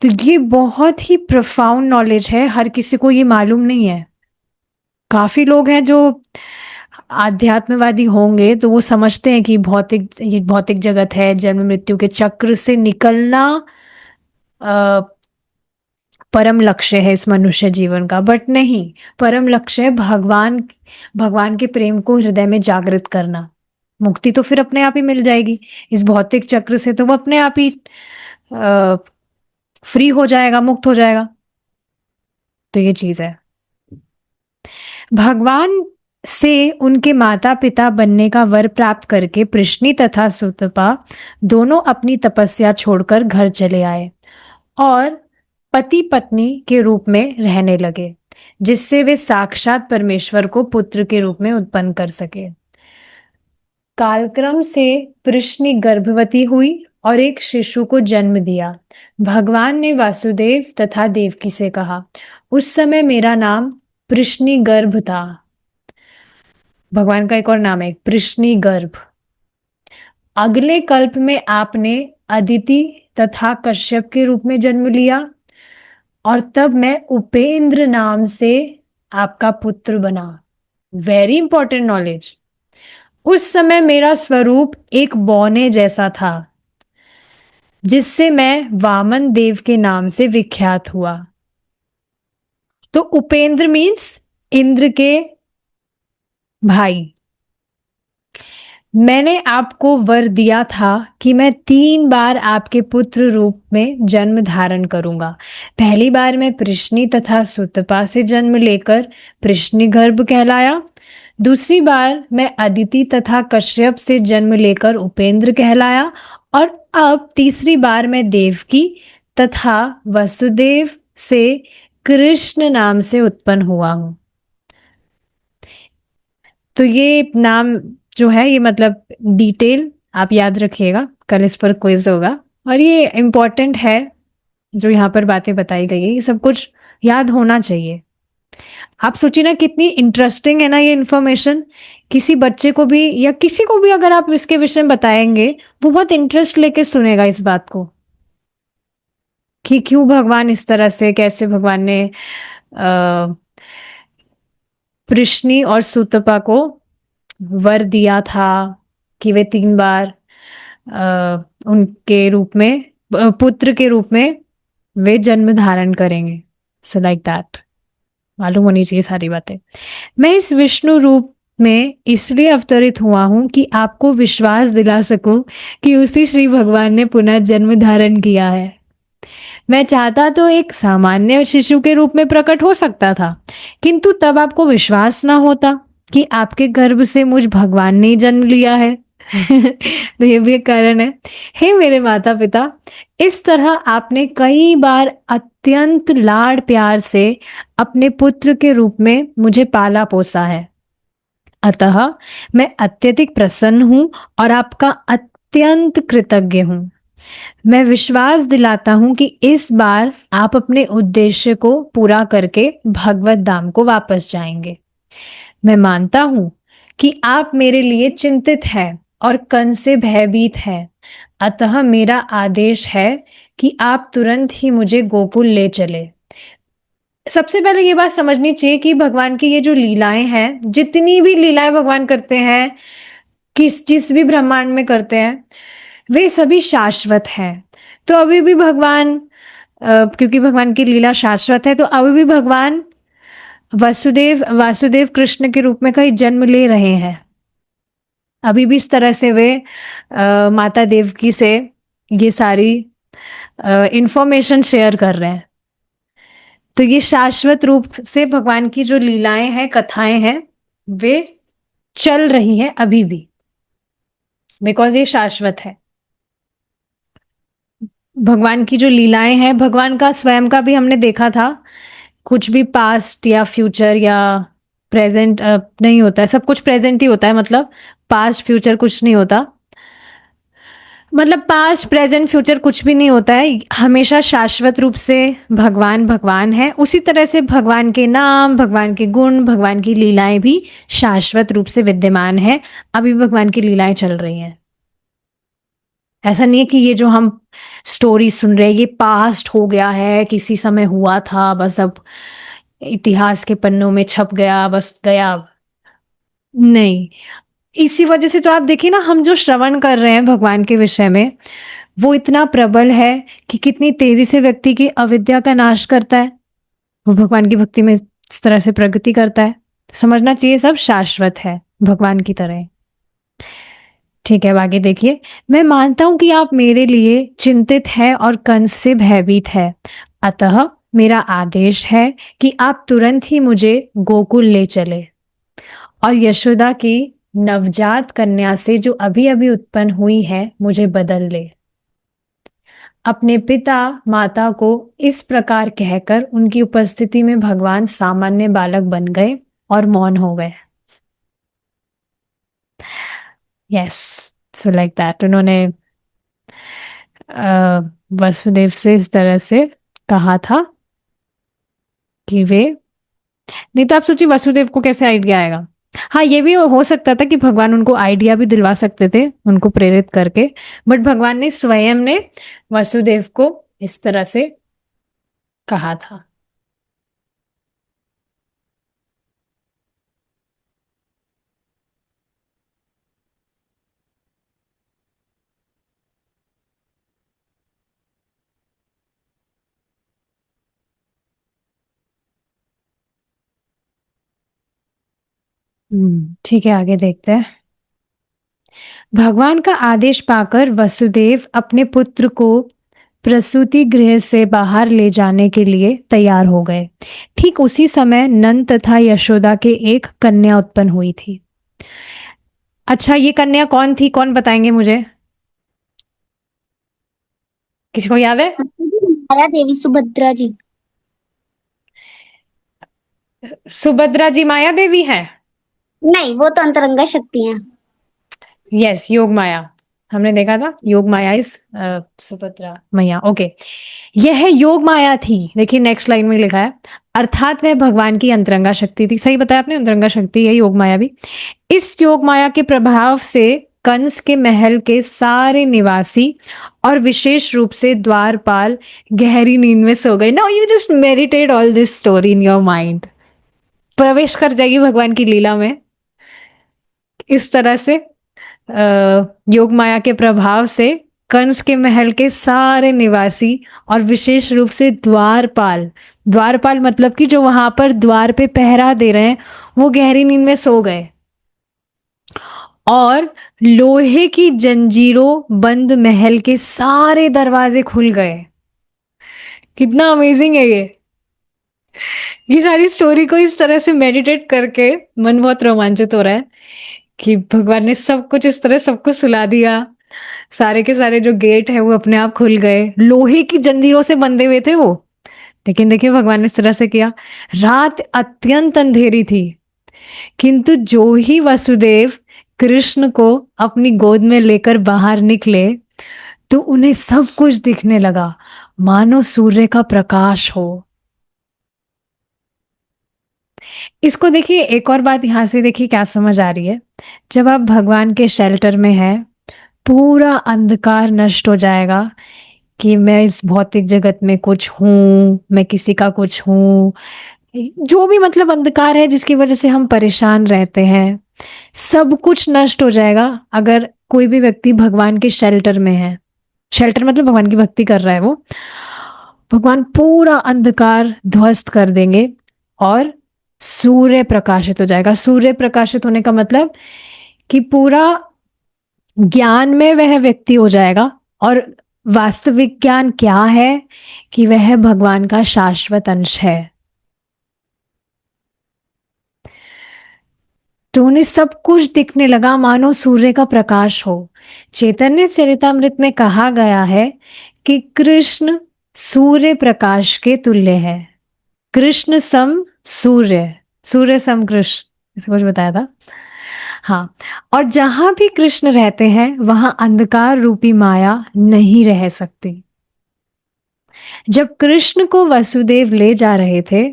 Speaker 1: तो ये बहुत ही प्रोफाउंड नॉलेज है, हर किसी को ये मालूम नहीं है। काफी लोग हैं जो आध्यात्मवादी होंगे तो वो समझते हैं कि ये भौतिक जगत है, जन्म मृत्यु के चक्र से निकलना परम लक्ष्य है इस मनुष्य जीवन का। बट नहीं, परम लक्ष्य है भगवान के प्रेम को हृदय में जागृत करना। मुक्ति तो फिर अपने आप ही मिल जाएगी, इस भौतिक चक्र से तो वो अपने आप ही फ्री हो जाएगा, मुक्त हो जाएगा। तो ये चीज है। भगवान से उनके माता पिता बनने का वर प्राप्त करके प्रश्नि तथा सुतपा दोनों अपनी तपस्या छोड़कर घर चले आए और पति पत्नी के रूप में रहने लगे, जिससे वे साक्षात परमेश्वर को पुत्र के रूप में उत्पन्न कर सके। कालक्रम से प्रश्नि गर्भवती हुई और एक शिशु को जन्म दिया। भगवान ने वासुदेव तथा देवकी से कहा, उस समय मेरा नाम प्रश्नि गर्भ था। भगवान का एक और नाम है प्रश्नि गर्भ। अगले कल्प में आपने अदिति तथा कश्यप के रूप में जन्म लिया और तब मैं उपेंद्र नाम से आपका पुत्र बना। Very important knowledge. उस समय मेरा स्वरूप एक बौने जैसा था, जिससे मैं वामन देव के नाम से विख्यात हुआ। तो उपेंद्र मीन्स इंद्र के भाई। मैंने आपको वर दिया था कि मैं 3 बार आपके पुत्र रूप में जन्म धारण करूंगा। पहली बार मैं प्रश्नि तथा सुतपा से जन्म लेकर प्रश्नि गर्भ कहलाया। दूसरी बार मैं अदिति तथा कश्यप से जन्म लेकर उपेंद्र कहलाया। और अब तीसरी बार मैं देवकी तथा वसुदेव से कृष्ण नाम से उत्पन्न हुआ हूं। तो ये नाम जो है, ये मतलब डिटेल आप याद रखिएगा, कल इस पर क्विज होगा। और ये इम्पोर्टेंट है, जो यहाँ पर बातें बताई गई है ये सब कुछ याद होना चाहिए। आप सोचिए ना कितनी इंटरेस्टिंग है ना ये इन्फॉर्मेशन। किसी बच्चे को भी या किसी को भी अगर आप इसके विषय में बताएंगे, वो बहुत इंटरेस्ट लेके सुनेगा इस बात को कि क्यों भगवान इस तरह से, कैसे भगवान ने प्रश्नि और सुतपा को वर दिया था कि वे 3 बार उनके रूप में, पुत्र के रूप में वे जन्म धारण करेंगे। सो लाइक दैट मालूम होनी चाहिए सारी बातें। मैं इस विष्णु रूप में इसलिए अवतरित हुआ हूं कि आपको विश्वास दिला सकूं कि उसी श्री भगवान ने पुनः जन्म धारण किया है। मैं चाहता तो एक सामान्य शिशु के रूप में प्रकट हो सकता था, किंतु तब आपको विश्वास ना होता कि आपके गर्भ से मुझ भगवान ने जन्म लिया है। तो ये भी एक कारण है। हे मेरे माता पिता, इस तरह आपने कई बार अत्यंत लाड़ प्यार से अपने पुत्र के रूप में मुझे पाला पोसा है। अतः मैं अत्यधिक प्रसन्न हूं और आपका अत्यंत कृतज्ञ हूं। मैं विश्वास दिलाता हूं कि इस बार आप अपने उद्देश्य को पूरा करके भगवत धाम को वापस जाएंगे। मैं मानता हूं कि आप मेरे लिए चिंतित हैं और कन से भयभीत हैं। अतः मेरा आदेश है कि आप तुरंत ही मुझे गोकुल ले चले। सबसे पहले ये बात समझनी चाहिए कि भगवान की ये जो लीलाएं हैं, जितनी भी लीलाएं भगवान करते हैं, किस जिस भी ब्रह्मांड में करते हैं, वे सभी शाश्वत हैं। तो अभी भी भगवान, क्योंकि भगवान की लीला शाश्वत है, तो अभी भी भगवान वसुदेव वासुदेव कृष्ण के रूप में कहीं जन्म ले रहे हैं। अभी भी इस तरह से वे माता देवकी से ये सारी इंफॉर्मेशन शेयर कर रहे हैं। तो ये शाश्वत रूप से भगवान की जो लीलाएं हैं, कथाएं हैं, वे चल रही हैं अभी भी, बिकॉज ये शाश्वत है। भगवान की जो लीलाएं हैं, भगवान का स्वयं का भी हमने देखा था, कुछ भी पास्ट या फ्यूचर या प्रेजेंट नहीं होता है, सब कुछ प्रेजेंट ही होता है। मतलब पास्ट फ्यूचर कुछ नहीं होता, मतलब पास्ट प्रेजेंट फ्यूचर कुछ भी नहीं होता है, हमेशा शाश्वत रूप से भगवान भगवान है। उसी तरह से भगवान के नाम, भगवान के गुण, भगवान की लीलाएं भी शाश्वत रूप से विद्यमान है। अभी भगवान की लीलाएं चल रही हैं। ऐसा नहीं है कि ये जो हम स्टोरी सुन रहे हैं ये पास्ट हो गया है, किसी समय हुआ था, बस अब इतिहास के पन्नों में छप गया, बस गया। नहीं, इसी वजह से तो आप देखिए ना, हम जो श्रवण कर रहे हैं भगवान के विषय में, वो इतना प्रबल है कि कितनी तेजी से व्यक्ति की अविद्या का नाश करता है। वो भगवान की भक्ति में इस तरह से प्रगति करता है। तो समझना चाहिए सब शाश्वत है भगवान की तरह। ठीक है, अब आगे देखिए। मैं मानता हूं कि आप मेरे लिए चिंतित है और कंस से भयभीत है। अतः मेरा आदेश है कि आप तुरंत ही मुझे गोकुल ले चले और यशोदा की नवजात कन्या से जो अभी अभी उत्पन्न हुई है मुझे बदल ले। अपने पिता माता को इस प्रकार कहकर उनकी उपस्थिति में भगवान सामान्य बालक बन गए और मौन हो गए। यस, सो लाइक दैट उन्होंने वसुदेव से इस तरह से कहा था कि वे, नहीं तो आप सोचिए वसुदेव को कैसे आइडिया आएगा। हाँ, ये भी हो सकता था कि भगवान उनको आइडिया भी दिलवा सकते थे उनको प्रेरित करके, बट भगवान ने स्वयं ने वसुदेव को इस तरह से कहा था। ठीक है, आगे देखते हैं। भगवान का आदेश पाकर वसुदेव अपने पुत्र को प्रसूति गृह से बाहर ले जाने के लिए तैयार हो गए। ठीक उसी समय नंद तथा यशोदा के एक कन्या उत्पन्न हुई थी। अच्छा, ये कन्या कौन थी, कौन बताएंगे मुझे? किसी को याद है?
Speaker 2: माया देवी, सुभद्रा जी।
Speaker 1: सुभद्रा जी माया देवी हैं।
Speaker 2: नहीं, वो तो अंतरंगा शक्ति है।
Speaker 1: यस, योग माया, हमने देखा था योग माया इस सुभद्रा मैया। ओके, यह योग माया थी। देखिए नेक्स्ट लाइन में लिखा है, अर्थात वह भगवान की अंतरंगा शक्ति थी। सही बताया आपने, अंतरंगा शक्ति है योग माया भी। इस योग माया के प्रभाव से कंस के महल के सारे निवासी और विशेष रूप से द्वारपाल गहरी नींद में सो गए। Now you just meditate all this story in your mind, प्रवेश कर जाएगी भगवान की लीला में। इस तरह से योग माया के प्रभाव से कंस के महल के सारे निवासी और विशेष रूप से द्वारपाल, द्वारपाल मतलब कि जो वहां पर द्वार पे पहरा दे रहे हैं, वो गहरी नींद में सो गए और लोहे की जंजीरों बंद महल के सारे दरवाजे खुल गए। कितना अमेजिंग है ये सारी स्टोरी को इस तरह से मेडिटेट करके मन बहुत रोमांचित हो रहा है कि भगवान ने सब कुछ इस तरह सबको सुला दिया। सारे के सारे जो गेट है वो अपने आप खुल गए। लोहे की जंजीरों से बंधे हुए थे वो। लेकिन देखिए भगवान ने इस तरह से किया। रात अत्यंत अंधेरी थी, किंतु जो ही वसुदेव कृष्ण को अपनी गोद में लेकर बाहर निकले तो उन्हें सब कुछ दिखने लगा, मानो सूर्य का प्रकाश हो। इसको देखिए, एक और बात यहाँ से देखिए क्या समझ आ रही है। जब आप भगवान के शेल्टर में हैं, पूरा अंधकार नष्ट हो जाएगा कि मैं इस भौतिक जगत में कुछ हूँ, मैं किसी का कुछ हूँ। जो भी मतलब अंधकार है जिसकी वजह से हम परेशान रहते हैं, सब कुछ नष्ट हो जाएगा अगर कोई भी व्यक्ति भगवान के शेल्टर में है। शेल्टर मतलब भगवान की भक्ति कर रहा है वो। भगवान पूरा अंधकार ध्वस्त कर देंगे और सूर्य प्रकाशित हो जाएगा। सूर्य प्रकाशित होने का मतलब कि पूरा ज्ञान में वह व्यक्ति हो जाएगा। और वास्तविक ज्ञान क्या है कि वह भगवान का शाश्वत अंश है। तो उन्हें सब कुछ दिखने लगा मानो सूर्य का प्रकाश हो। चैतन्य चरितामृत में कहा गया है कि कृष्ण सूर्य प्रकाश के तुल्य है। कृष्ण सम सूर्य, सूर्य सम कृष्ण, ऐसा कुछ बताया था। हाँ, और जहां भी कृष्ण रहते हैं वहां अंधकार रूपी माया नहीं रह सकती। जब कृष्ण को वसुदेव ले जा रहे थे,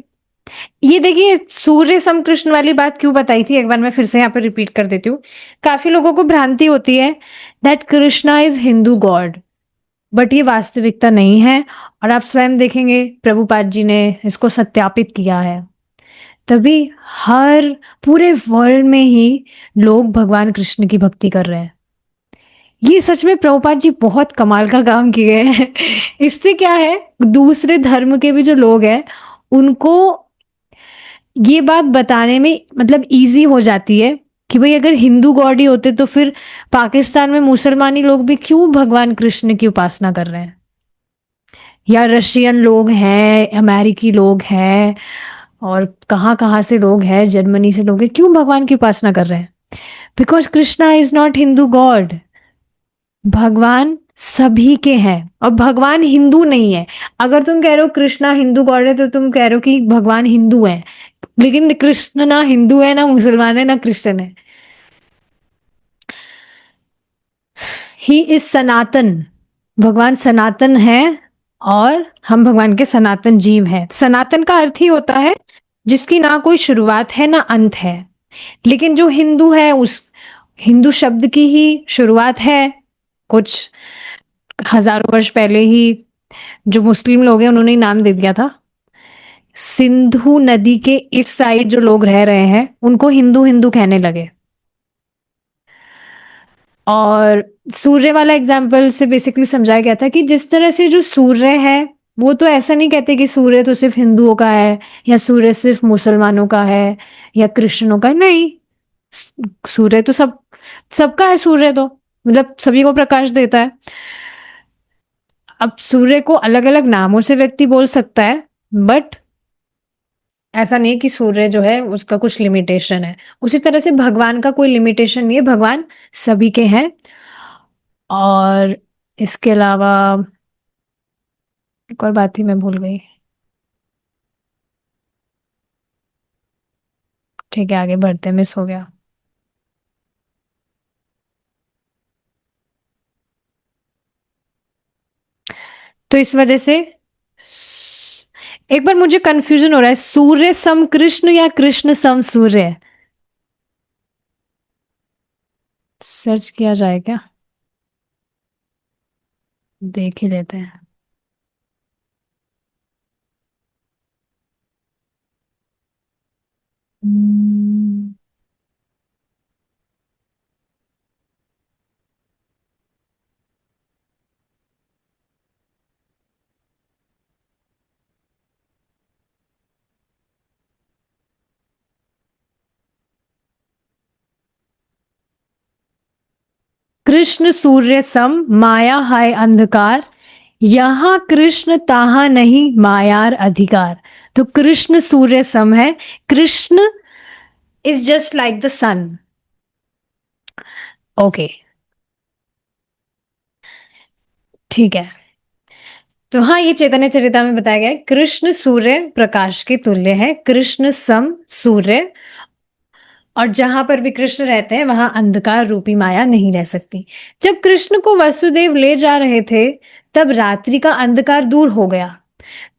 Speaker 1: ये देखिए सूर्य सम कृष्ण वाली बात क्यों बताई थी, एक बार मैं फिर से यहाँ पर रिपीट कर देती हूँ। काफी लोगों को भ्रांति होती है that Krishna is Hindu God, but ये वास्तविकता नहीं है। और आप स्वयं देखेंगे प्रभुपाद जी ने इसको सत्यापित किया है। तभी हर पूरे वर्ल्ड में ही लोग भगवान कृष्ण की भक्ति कर रहे हैं। ये सच में प्रभुपाद जी बहुत कमाल का काम किए हैं। इससे क्या है, दूसरे धर्म के भी जो लोग हैं उनको ये बात बताने में मतलब इजी हो जाती है कि भाई अगर हिंदू गॉड ही होते तो फिर पाकिस्तान में मुसलमानी लोग भी क्यों भगवान कृष्ण की उपासना कर रहे हैं, या रशियन लोग हैं, अमेरिकी लोग हैं, और कहाँ कहाँ से लोग हैं, जर्मनी से लोग हैं, क्यों भगवान की उपासना कर रहे हैं? Because Krishna is not Hindu God. भगवान सभी के हैं और भगवान हिंदू नहीं है। अगर तुम कह रहे हो कृष्णा हिंदू गॉड है तो तुम कह रहे हो कि भगवान हिंदू है, लेकिन कृष्ण ना हिंदू है, ना मुसलमान है, ना क्रिश्चियन है। ही इज सनातन। भगवान सनातन है और हम भगवान के सनातन जीव हैं। सनातन का अर्थ ही होता है जिसकी ना कोई शुरुआत है ना अंत है। लेकिन जो हिंदू है उस हिंदू शब्द की ही शुरुआत है कुछ हजारों वर्ष पहले ही। जो मुस्लिम लोग हैं उन्होंने नाम दे दिया था। सिंधु नदी के इस साइड जो लोग रह रहे हैं उनको हिंदू हिंदू कहने लगे। और सूर्य वाला एग्जाम्पल से बेसिकली समझाया गया था कि जिस तरह से जो सूर्य है वो तो ऐसा नहीं कहते कि सूर्य तो सिर्फ हिंदुओं का है या सूर्य सिर्फ मुसलमानों का है या कृष्णों का, नहीं। सूर्य तो सबका है। सूर्य तो मतलब सभी को प्रकाश देता है। अब सूर्य को अलग अलग नामों से व्यक्ति बोल सकता है, बट ऐसा नहीं कि सूर्य जो है उसका कुछ लिमिटेशन है। उसी तरह से भगवान का कोई लिमिटेशन नहीं है, भगवान सभी के हैं। और इसके अलावा एक और बात ही मैं भूल गई। ठीक है, आगे बढ़ते, मिस हो गया। तो इस वजह से एक बार मुझे कंफ्यूजन हो रहा है, सूर्य सम कृष्ण या कृष्ण सम सूर्य? सर्च किया जाए क्या? देख ही लेते हैं। हम्म, कृष्ण सूर्य सम माया है अंधकार, यहाँ कृष्ण ताहा नहीं मायार अधिकार। तो कृष्ण सूर्य सम है। Krishna is just like the sun. Okay, ठीक है। तो हाँ, ये चैतन्य चरिता में बताया गया है, कृष्ण सूर्य प्रकाश के तुल्य है, कृष्ण सम सूर्य, और जहां पर भी कृष्ण रहते हैं वहां अंधकार रूपी माया नहीं रह सकती। जब कृष्ण को वसुदेव ले जा रहे थे, तब रात्रि का अंधकार दूर हो गया।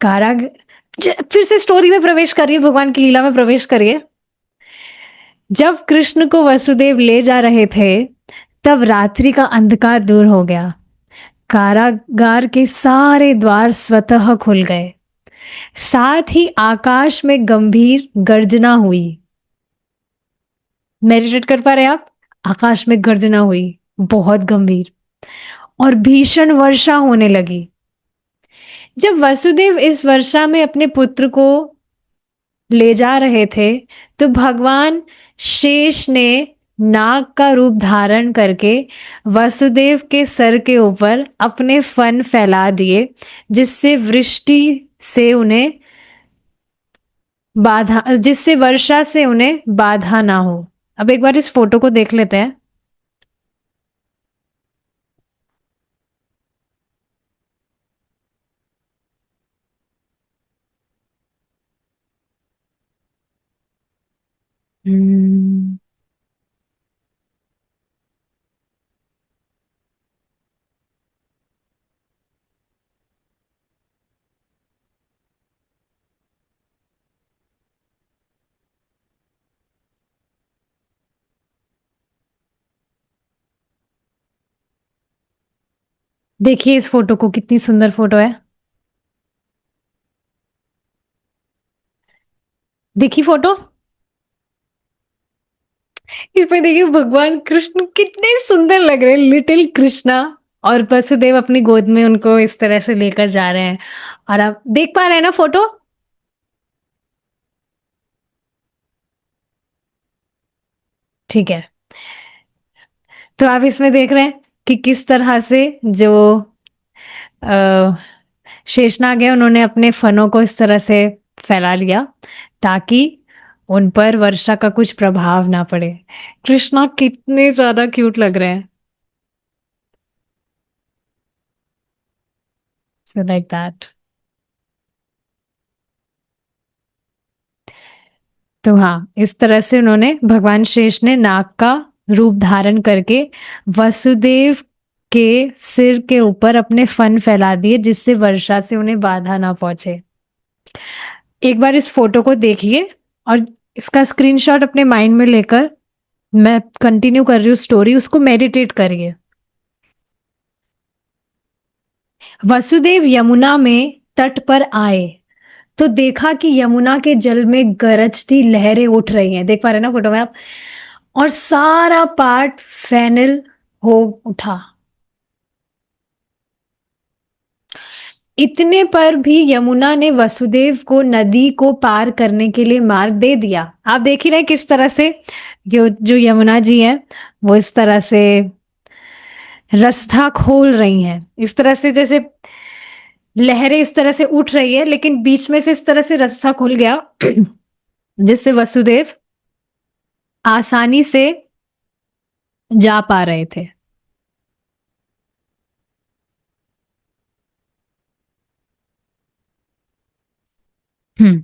Speaker 1: काराग फिर से स्टोरी में प्रवेश करिए, भगवान की लीला में प्रवेश करिए। जब कृष्ण को वसुदेव ले जा रहे थे, तब रात्रि का अंधकार दूर हो गया। कारागार के सारे द्वार स्वतः खुल गए। साथ ही आकाश में गंभीर गर्जना हुई। मेडिटेट कर पा रहे हैं आप? आकाश में गर्जना हुई, बहुत गंभीर, और भीषण वर्षा होने लगी। जब वसुदेव इस वर्षा में अपने पुत्र को ले जा रहे थे, तो भगवान शेष ने नाग का रूप धारण करके वसुदेव के सर के ऊपर अपने फन फैला दिए, जिससे वर्षा से उन्हें बाधा ना हो। अब एक बार इस फोटो को देख लेते हैं। हम्म, देखिए इस फोटो को, कितनी सुंदर फोटो है। देखिए फोटो, इसमें देखिए भगवान कृष्ण कितने सुंदर लग रहे हैं, लिटिल कृष्णा, और वसुदेव अपनी गोद में उनको इस तरह से लेकर जा रहे हैं। और आप देख पा रहे हैं ना फोटो? ठीक है। तो आप इसमें देख रहे हैं कि किस तरह से जो अ, शेषनाग है, उन्होंने अपने फनों को इस तरह से फैला लिया ताकि उन पर वर्षा का कुछ प्रभाव ना पड़े। कृष्णा कितने ज्यादा क्यूट लग रहे हैं। So like that. तो हाँ, इस तरह से उन्होंने, भगवान शेष ने नाग का रूप धारण करके वसुदेव के सिर के ऊपर अपने फन फैला दिए, जिससे वर्षा से उन्हें बाधा ना पहुंचे। एक बार इस फोटो को देखिए और इसका स्क्रीनशॉट अपने माइंड में लेकर, मैं कंटिन्यू कर रही हूँ स्टोरी, उसको मेडिटेट करिए। वसुदेव यमुना में तट पर आए तो देखा कि यमुना के जल में गरजती लहरें उठ रही हैं। देख पा रहे हैं ना फोटो में आप? और सारा पार्ट फैनल हो उठा। इतने पर भी यमुना ने वसुदेव को नदी को पार करने के लिए मार्ग दे दिया। आप देख ही रहे किस तरह से जो यमुना जी हैं, वो इस तरह से रास्ता खोल रही हैं, इस तरह से जैसे लहरें इस तरह से उठ रही है, लेकिन बीच में से इस तरह से रास्ता खुल गया जिससे वसुदेव आसानी से जा पा रहे थे। हम्म।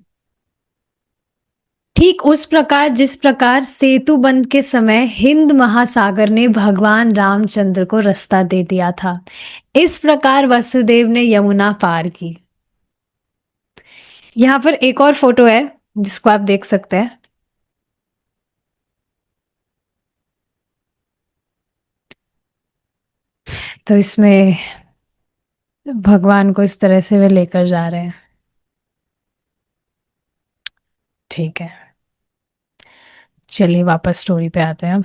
Speaker 1: ठीक उस प्रकार जिस प्रकार सेतु बंध के समय हिंद महासागर ने भगवान रामचंद्र को रास्ता दे दिया था, इस प्रकार वसुदेव ने यमुना पार की। यहां पर एक और फोटो है जिसको आप देख सकते हैं। तो इसमें भगवान को इस तरह से वे लेकर जा रहे हैं। ठीक है, चलिए वापस स्टोरी पे आते हैं अब।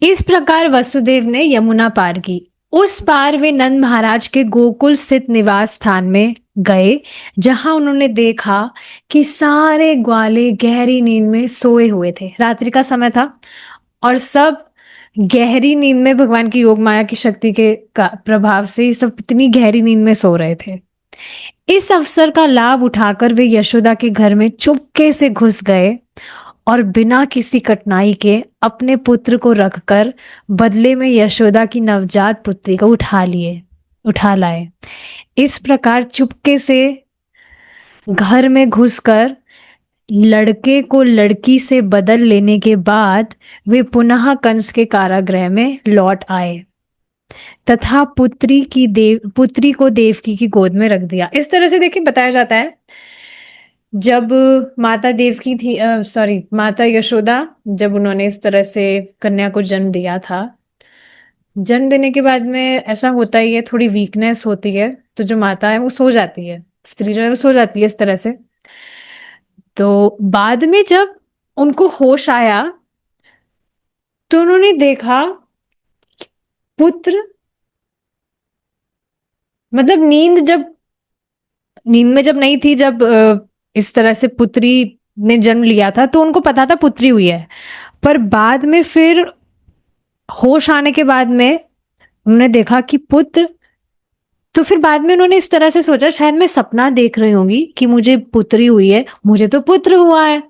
Speaker 1: इस प्रकार वसुदेव ने यमुना पार की। उस पार वे नंद महाराज के गोकुल स्थित निवास स्थान में गए, जहां उन्होंने देखा कि सारे ग्वाले गहरी नींद में सोए हुए थे। रात्रि का समय था और सब गहरी नींद में, भगवान की योग माया की शक्ति के प्रभाव से सब इतनी गहरी नींद में सो रहे थे। इस अवसर का लाभ उठाकर वे यशोदा के घर में चुपके से घुस गए और बिना किसी कठिनाई के अपने पुत्र को रखकर बदले में यशोदा की नवजात पुत्री को उठा लाए। इस प्रकार चुपके से घर में घुसकर लड़के को लड़की से बदल लेने के बाद वे पुनः कंस के कारागृह में लौट आए तथा पुत्री को देवकी की गोद में रख दिया। इस तरह से देखिए बताया जाता है, जब माता देवकी थी, सॉरी, माता यशोदा, जब उन्होंने इस तरह से कन्या को जन्म दिया था, जन्म देने के बाद में ऐसा होता ही है, थोड़ी वीकनेस होती है, तो जो माता है वो सो जाती है, स्त्री जो है वो सो जाती है इस तरह से। तो बाद में जब उनको होश आया तो उन्होंने देखा पुत्र, मतलब नींद में जब नहीं थी, जब इस तरह से पुत्री ने जन्म लिया था तो उनको पता था पुत्री हुई है, पर बाद में फिर होश आने के बाद में उन्होंने देखा कि पुत्र, तो फिर बाद में उन्होंने इस तरह से सोचा शायद मैं सपना देख रही होंगी कि मुझे पुत्री हुई है, मुझे तो पुत्र हुआ है।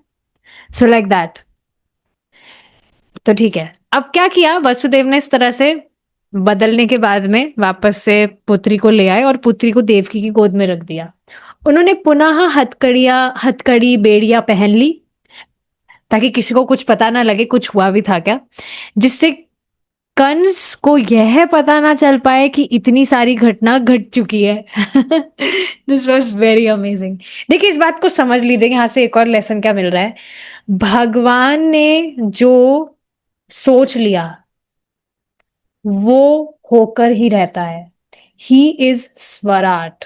Speaker 1: So like that. तो ठीक है, अब क्या किया वसुदेव ने, इस तरह से बदलने के बाद में वापस से पुत्री को ले आए और पुत्री को देवकी की गोद में रख दिया। उन्होंने पुनः हथकड़ी बेड़ियां पहन ली ताकि किसी को कुछ पता ना लगे कुछ हुआ भी था क्या, जिससे कंस को यह पता ना चल पाए कि इतनी सारी घटना घट चुकी है। This was very amazing. देखिए इस बात को समझ लीजिए, यहां से एक और लेसन क्या मिल रहा है। भगवान ने जो सोच लिया वो होकर ही रहता है। ही इज स्वराट।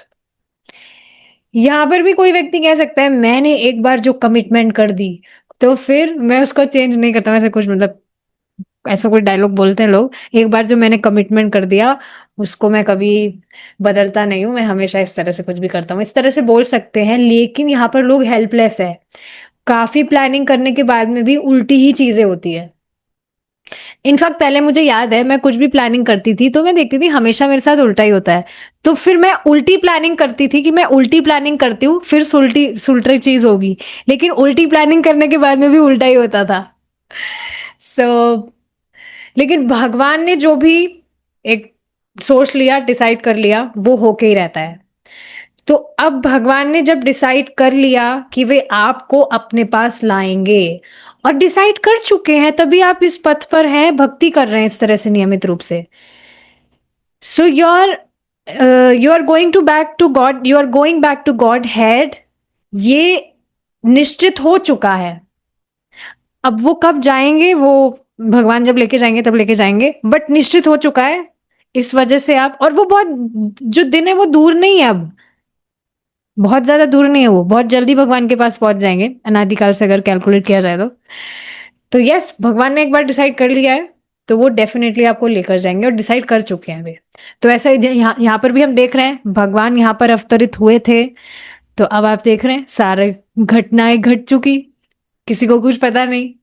Speaker 1: यहां पर भी कोई व्यक्ति कह सकता है मैंने एक बार जो कमिटमेंट कर दी तो फिर मैं उसको चेंज नहीं करता हूं, ऐसा कुछ, मतलब ऐसा कोई डायलॉग बोलते हैं लोग, एक बार जो मैंने कमिटमेंट कर दिया उसको मैं कभी बदलता नहीं हूं, मैं हमेशा इस तरह से कुछ भी करता हूँ, इस तरह से बोल सकते हैं। लेकिन यहाँ पर लोग हेल्पलेस है, काफी प्लानिंग करने के बाद में भी उल्टी ही चीजें होती है। इनफैक्ट पहले मुझे याद है मैं कुछ भी प्लानिंग करती थी तो मैं देखती थी हमेशा मेरे साथ उल्टा ही होता है, तो फिर मैं उल्टी प्लानिंग करती थी कि मैं उल्टी प्लानिंग करती हूँ फिर सुलटी सुलटी चीज होगी, लेकिन उल्टी प्लानिंग करने के बाद में भी उल्टा ही होता था। सो लेकिन भगवान ने जो भी एक सोच लिया, डिसाइड कर लिया, वो होके ही रहता है। तो अब भगवान ने जब डिसाइड कर लिया कि वे आपको अपने पास लाएंगे और डिसाइड कर चुके हैं, तभी आप इस पथ पर हैं, भक्ति कर रहे हैं इस तरह से नियमित रूप से। So you are going to back to God, you are going back to Godhead, ये निश्चित हो चुका है। अब वो कब जाएंगे, वो भगवान जब लेके जाएंगे तब लेके जाएंगे, बट निश्चित हो चुका है। इस वजह से आप, और वो बहुत, जो दिन है वो दूर नहीं है, अब बहुत ज्यादा दूर नहीं है, वो बहुत जल्दी भगवान के पास पहुंच जाएंगे अनादिकाल से अगर कैलकुलेट किया जाए तो यस, भगवान ने एक बार डिसाइड कर लिया है तो वो डेफिनेटली आपको लेकर जाएंगे और डिसाइड कर चुके हैं वे। तो ऐसा ही यहाँ पर भी हम देख रहे हैं भगवान यहाँ पर अवतरित हुए थे, तो अब आप देख रहे हैं सारे घटनाएं घट चुकी, किसी को कुछ पता नहीं,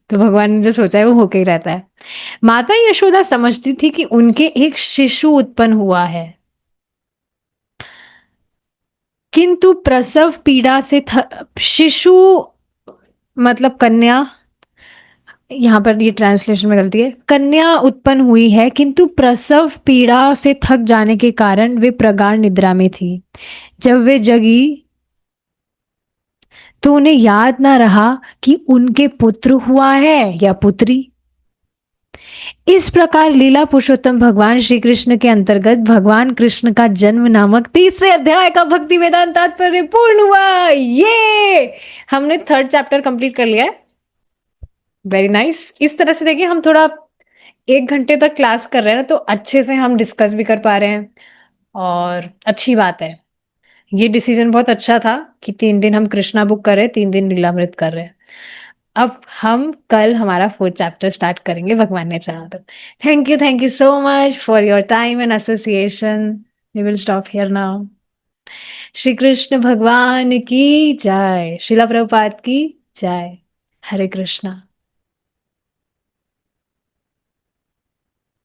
Speaker 1: तो भगवान ने जो सोचा है वो होके ही रहता है। माता यशोदा समझती थी कि उनके एक शिशु उत्पन्न हुआ है, किंतु प्रसव पीड़ा से शिशु मतलब कन्या, यहाँ पर ये ट्रांसलेशन में गलती है, कन्या उत्पन्न हुई है किंतु प्रसव पीड़ा से थक जाने के कारण वे प्रगाढ़ निद्रा में थी। जब वे जगी तो उन्हें याद ना रहा कि उनके पुत्र हुआ है या पुत्री। इस प्रकार लीला पुरुषोत्तम भगवान श्री कृष्ण के अंतर्गत भगवान कृष्ण का जन्म नामक तीसरे अध्याय का भक्ति वेदांत तात्पर्य पूर्ण हुआ। ये हमने 3rd चैप्टर कंप्लीट कर लिया है। Very nice. इस तरह से देखिए हम थोड़ा 1 घंटे तक क्लास कर रहे हैं ना, तो अच्छे से हम डिस्कस भी कर पा रहे हैं और अच्छी बात है। ये डिसीजन बहुत अच्छा था कि 3 दिन हम कृष्णा बुक कर रहे हैं, 3 दिन लीलामृत कर रहे हैं। अब हम कल हमारा 4th चैप्टर स्टार्ट करेंगे भगवान ने चाहा तो। Thank you so much for your time and association. We will stop here now. Shri Krishna भगवान की जय, श्रीला प्रभुपाद की जय। हरे कृष्णा।